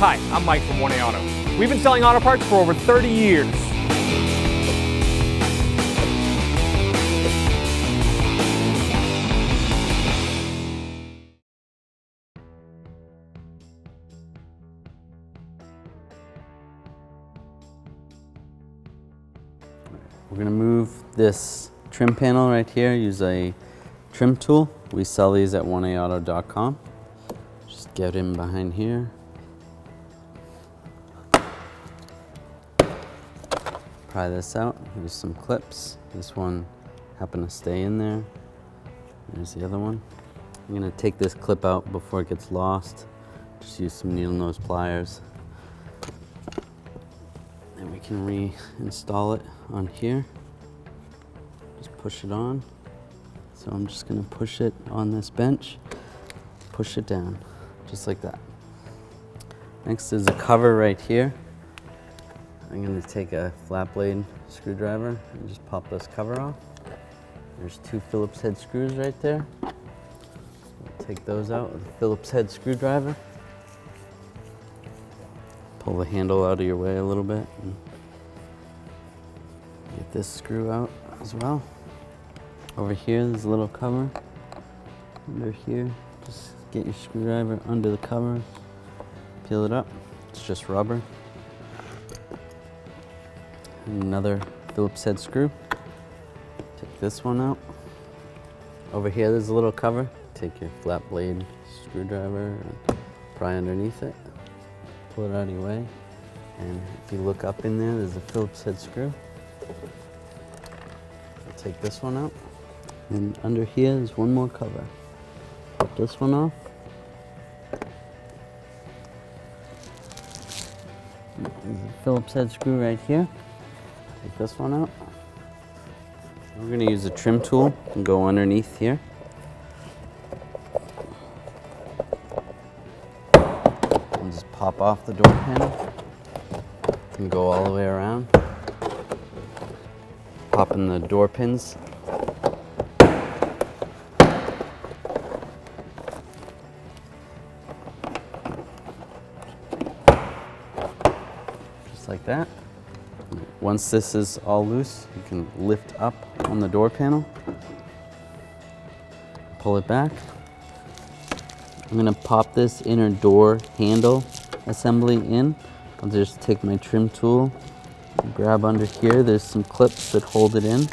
Hi, I'm Mike from 1A Auto. We've been selling auto parts for over 30 years. We're going to move this trim panel right here, use a trim tool. We sell these at 1aauto.com. Just get in behind here. Pry this out, use some clips. This one happened to stay in there. There's the other one. I'm going to take this clip out before it gets lost. Just use some needle nose pliers. And we can reinstall it on here. Just push it on. So I'm just going to push it on this bench, push it down, just like that. Next is a cover right here. I'm going to take a flat blade screwdriver and just pop this cover off. There's two Phillips head screws right there. We'll take those out with a Phillips head screwdriver. Pull the handle out of your way a little bit. And get this screw out as well. Over here, there's a little cover. Under here, just get your screwdriver under the cover, peel it up. It's just rubber. And another Phillips head screw. Take this one out. Over here, there's a little cover. Take your flat blade screwdriver and pry underneath it. Pull it out of your way. And if you look up in there, there's a Phillips head screw. I'll take this one out. And under here is one more cover. Pop this one off. There's a Phillips head screw right here. Take this one out. We're going to use a trim tool and go underneath here. And just pop off the door panel. And go all the way around. Pop in the door pins. Like that. Once this is all loose, you can lift up on the door panel, pull it back. I'm going to pop this inner door handle assembly in. I'll just take my trim tool, grab under here. There's some clips that hold it in.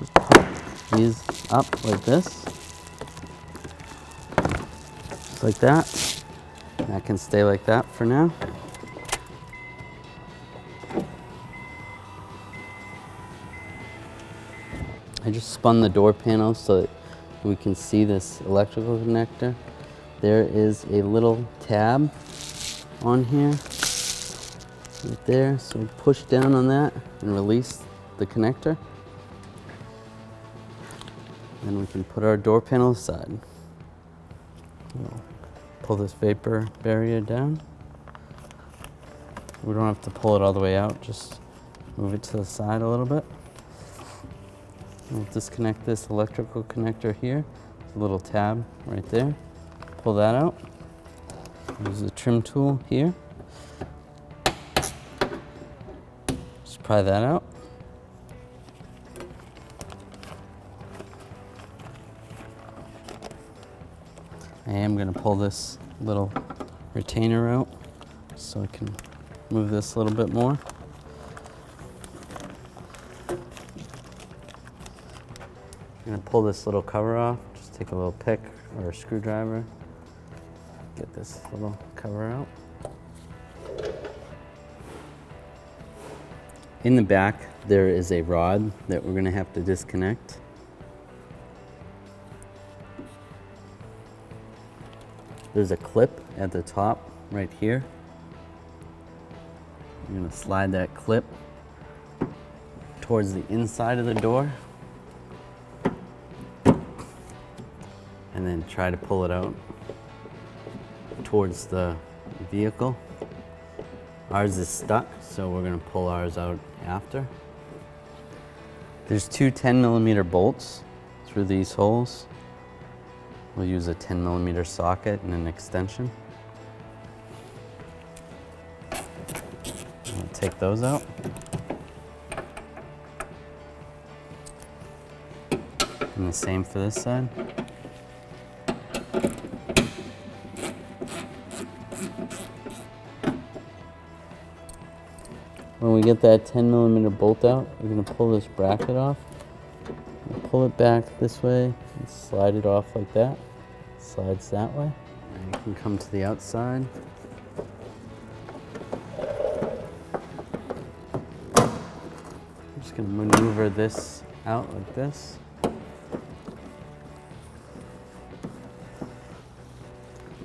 Just pop these up like this, just like that. That can stay like that for now. I just spun the door panel so that we can see this electrical connector. There is a little tab on here, right there. So we push down on that and release the connector. Then we can put our door panel aside. We'll pull this vapor barrier down. We don't have to pull it all the way out, just move it to the side a little bit. We'll disconnect this electrical connector here. There's a little tab right there. Pull that out. Use the trim tool here. Just pry that out. I am going to pull this little retainer out so I can move this a little bit more. I'm going to pull this little cover off. Just take a little pick or a screwdriver. Get this little cover out. In the back, there is a rod that we're going to have to disconnect. There's a clip at the top right here. I'm going to slide that clip towards the inside of the door. And then try to pull it out towards the vehicle. Ours is stuck, so we're going to pull ours out after. There's two 10mm bolts through these holes. We'll use a 10mm socket and an extension. take those out. And the same for this side. When we get that 10mm bolt out, we're going to pull this bracket off. Pull it back this way and slide it off like that. Slides that way. And you can come to the outside. I'm just going to maneuver this out like this.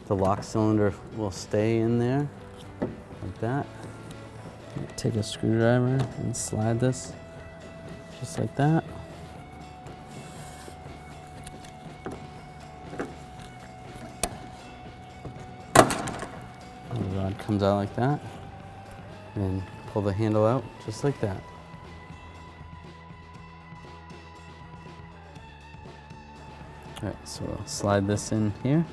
The lock cylinder will stay in there like that. Take a screwdriver and slide this just like that. And the rod comes out like that. And pull the handle out just like that. All right, so we'll slide this in here.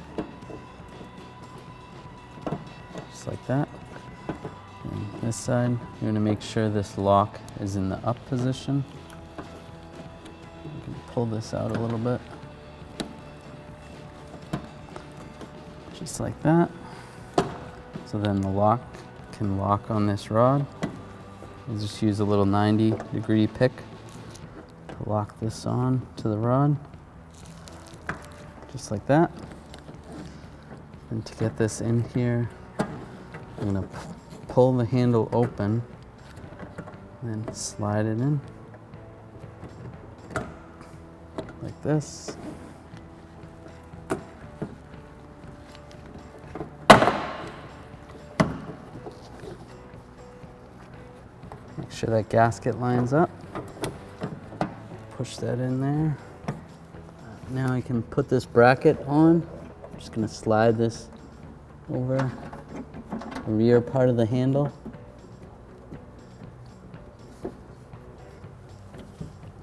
Just like that. And this side, you're gonna make sure this lock is in the up position. You can pull this out a little bit. Just like that. So then the lock can lock on this rod. We'll just use a little 90-degree pick to lock this on to the rod. Just like that. And to get this in here, I'm gonna pull the handle open and then slide it in like this. Make sure that gasket lines up. Push that in there. Now I can put this bracket on. I'm just gonna slide this over the rear part of the handle.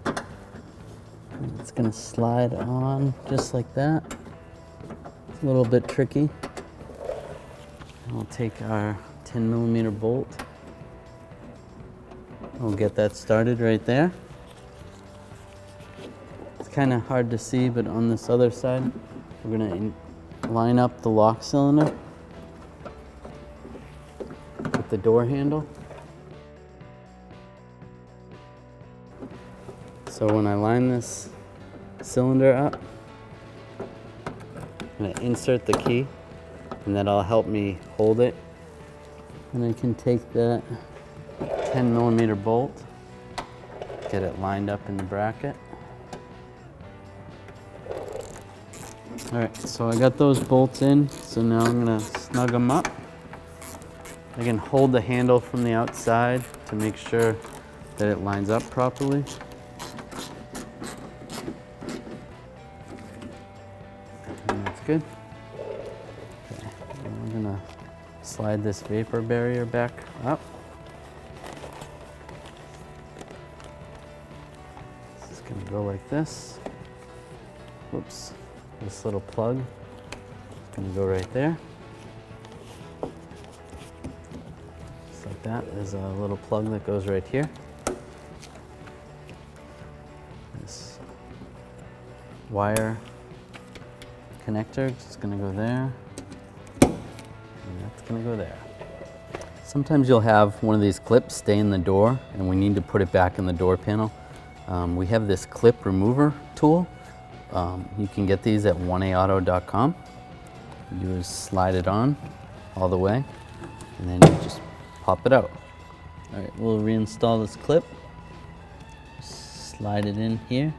And it's gonna slide on just like that. It's a little bit tricky. And we'll take our 10mm bolt. We'll get that started right there. It's kind of hard to see, but on this other side, we're gonna line up the lock cylinder with the door handle. So when I line this cylinder up, I'm gonna insert the key, and that'll help me hold it. And I can take that 10mm bolt, get it lined up in the bracket. All right, so I got those bolts in, so now I'm gonna snug them up. I can hold the handle from the outside to make sure that it lines up properly. And that's good. Okay, and we're gonna slide this vapor barrier back up. It's gonna go like this. Whoops. This little plug is going to go right there. Just like that. There's a little plug that goes right here. This wire connector is going to go there. And that's going to go there. Sometimes you'll have one of these clips stay in the door and we need to put it back in the door panel. We have this clip remover tool. You can get these at 1aauto.com. You just slide it on all the way, and then you just pop it out. All right, we'll reinstall this clip. Slide it in here.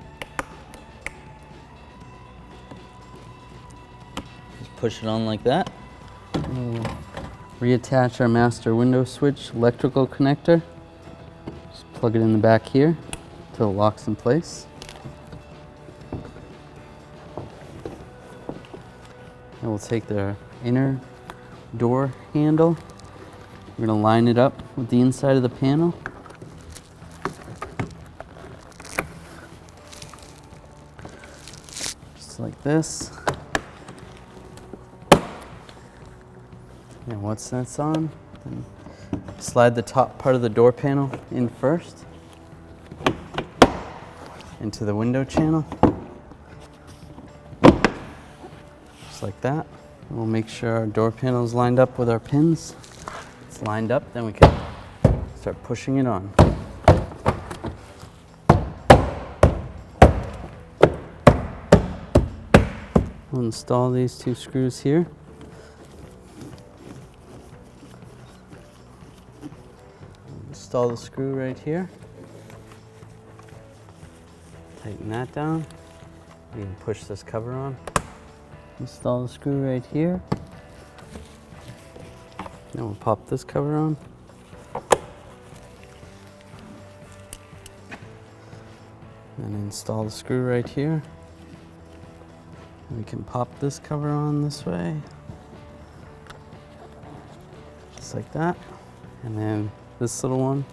Just push it on like that. We'll reattach our master window switch electrical connector. Just plug it in the back here until it locks in place. And we'll take the inner door handle. We're going to line it up with the inside of the panel. Just like this. And once that's on, then slide the top part of the door panel in first into the window channel, just like that. And we'll make sure our door panel is lined up with our pins. It's lined up, then we can start pushing it on. We'll install these 2 screws here. Install the screw right here. Tighten that down. You can push this cover on. Install the screw right here. Then we'll pop this cover on. And install the screw right here. We can pop this cover on this way, just like that. And then this little one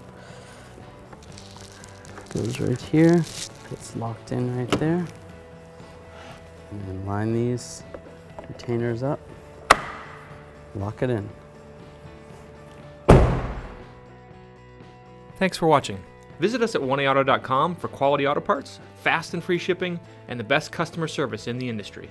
goes right here, gets locked in right there. And then line these retainers up, lock it in. Thanks for watching. Visit us at oneauto.com for quality auto parts, fast and free shipping, and the best customer service in the industry.